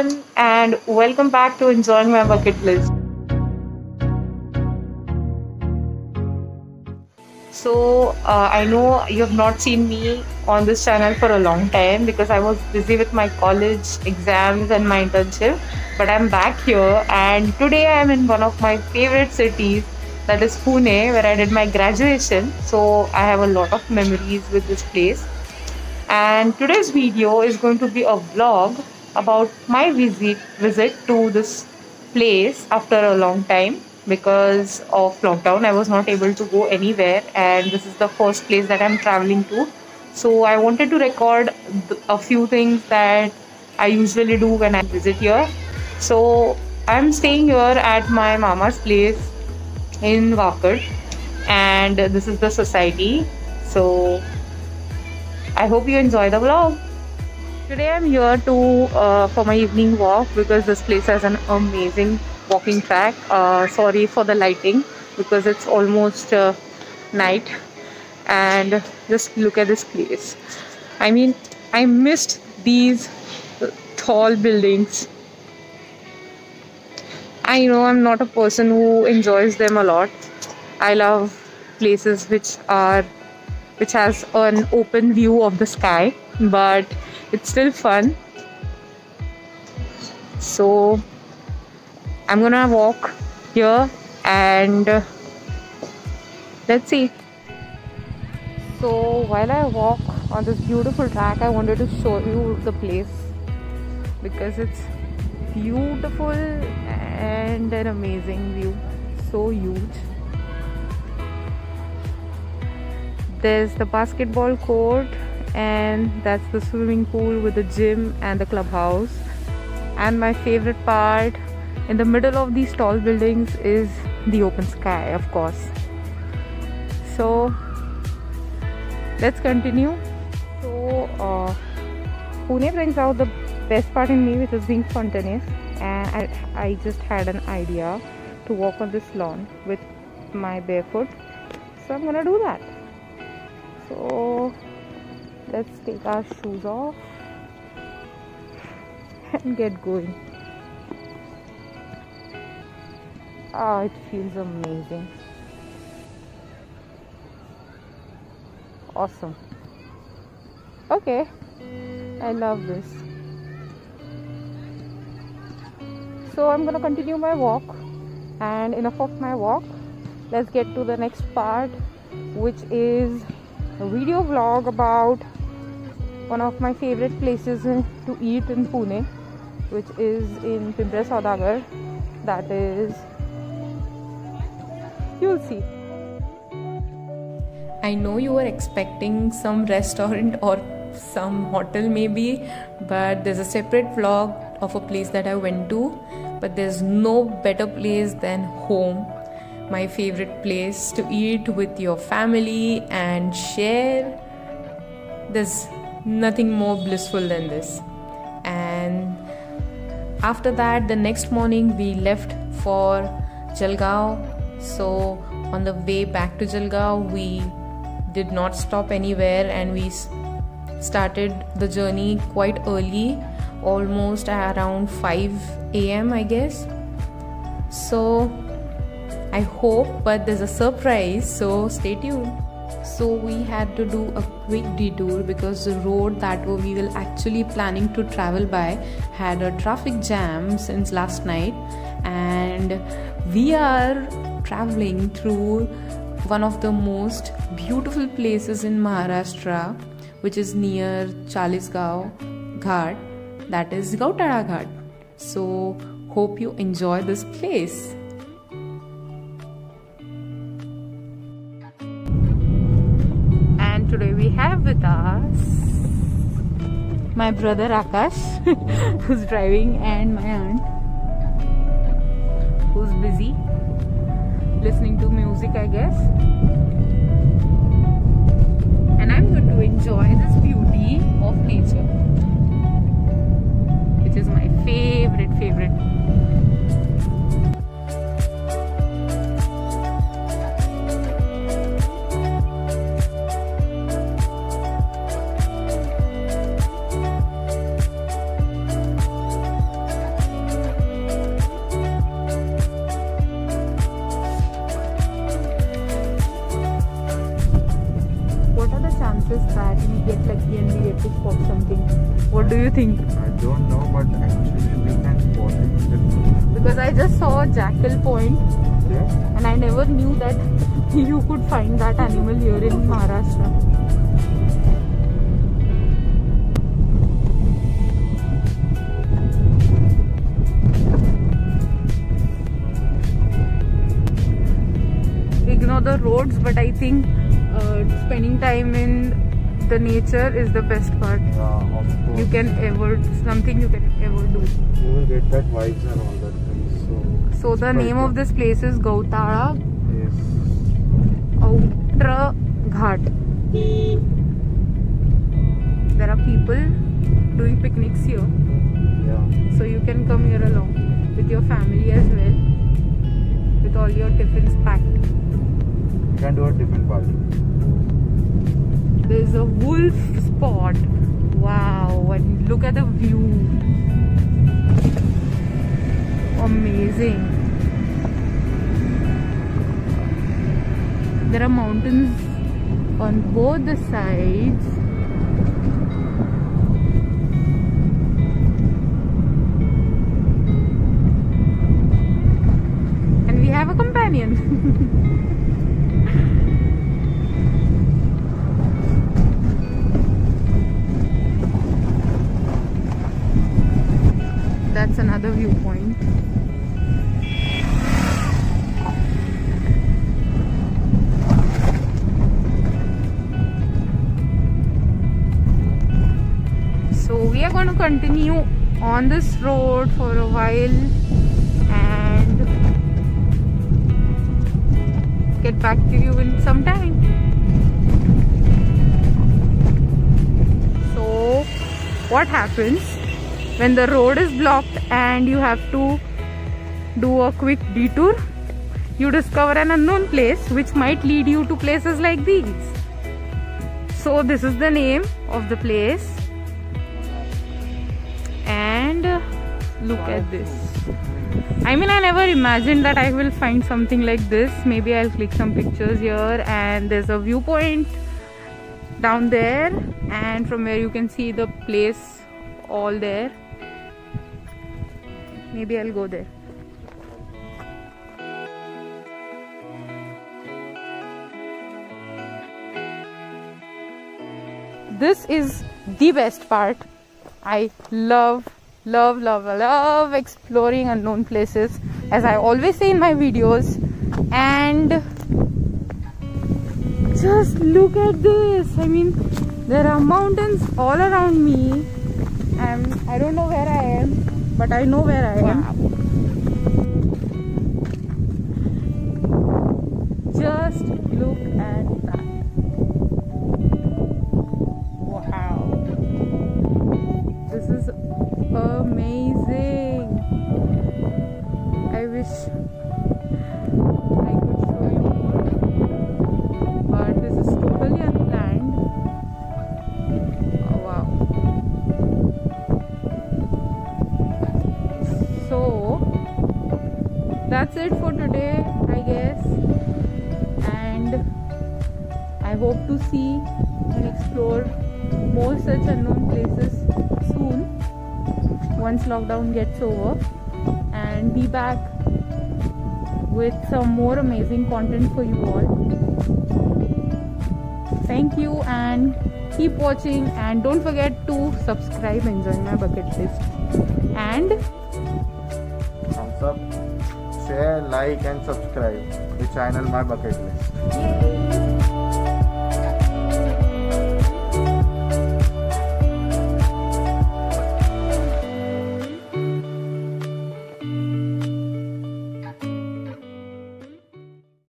everyone, and welcome back to Enjoying My Bucket List. I know you have not seen me on this channel for a long time because I was busy with my college exams and my internship. But I'm back here, and today I'm in one of my favorite cities, that is Pune, where I did my graduation. So, I have a lot of memories with this place. And today's video is going to be a vlog about my visit to this place after a long time because of lockdown. I was not able to go anywhere, and this is the first place that I'm traveling to. So I wanted to record a few things that I usually do when I visit here. So I'm staying here at my mama's place in Wakad, and this is the society. So I hope you enjoy the vlog. Today I'm here to for my evening walk because this place has an amazing walking track. Sorry for the lighting because it's almost night, and just look at this place. I mean, I missed these tall buildings. I know I'm not a person who enjoys them a lot. I love places which has an open view of the sky, but it's still fun. So I'm gonna walk here and let's see. So while I walk on this beautiful track, I wanted to show you the place because it's beautiful and an amazing view. So huge. There's the basketball court, and that's the swimming pool with the gym and the clubhouse. And my favorite part, in the middle of these tall buildings, is the open sky, of course. So let's continue. So Pune brings out the best part in me, which is being spontaneous, and I just had an idea to walk on this lawn with my barefoot, so I'm gonna do that. So let's take our shoes off and get going. Ah, it feels amazing. Awesome. Okay, I love this. So I'm gonna continue my walk, and enough of my walk. Let's get to the next part, which is a video vlog about one of my favorite places to eat in Pune, which is in Pimpri Saudagar. That is, you'll see. I know you were expecting some restaurant or some hotel maybe, but there's a separate vlog of a place that I went to. But there's no better place than home, my favorite place to eat with your family and share. There's nothing more blissful than this. And after that, the next morning we left for Jalgaon. So on the way back to Jalgaon, we did not stop anywhere, and we started the journey quite early, almost around 5 a.m. I guess. So I hope, but there's a surprise, so stay tuned. So we had to do a quick detour because the road that we were actually planning to travel by had a traffic jam since last night, and we are traveling through one of the most beautiful places in Maharashtra, which is near Chalisgaon Ghat, that is Gautara Ghat. So hope you enjoy this place. And today we have with us my brother Akash who's driving, and my aunt who's busy listening to music, I guess. And I'm going to enjoy this beauty of nature, which is my favorite. to spot something. What do you think? I don't know, but actually we can spot it. Because I just saw Jackal Point, Yes. and I never knew that you could find that animal here in Maharashtra. Ignore the roads, but I think spending time in the nature is the best part. Yeah, of course. You can ever do. You will get that vibes and all that things. So the name of this place is Gautala Yes. Outra Ghat. There are people doing picnics here, Yeah. so you can come here along with your family as well, with all your tiffins packed. You can do a different party. There's a wolf spot. Wow, and look at the view. Amazing. There are mountains on both the sides. And we have a companion. That's another viewpoint. So we are going to continue on this road for a while and get back to you in some time. So what happens when the road is blocked and you have to do a quick detour? You discover an unknown place which might lead you to places like these. So this is the name of the place, and look at this. I mean, I never imagined that I will find something like this. Maybe I'll click some pictures here, and there's a viewpoint down there, and from where you can see the place all there. Maybe I'll go there. This is the best part. I love exploring unknown places, as I always say in my videos. And just look at this. I mean, there are mountains all around me, and I don't know where I am, but I know where I am. Just look at that. Wow, this is amazing. I wish I could show you more, but this is totally unplanned. Oh, wow. So that's it for today, I guess, and I hope to see and explore more such unknown places soon, once lockdown gets over, and be back with some more amazing content for you all. Thank you, and keep watching, and don't forget to subscribe and join my bucket list. And thumbs up, share, like and subscribe the channel My Bucket List. yay!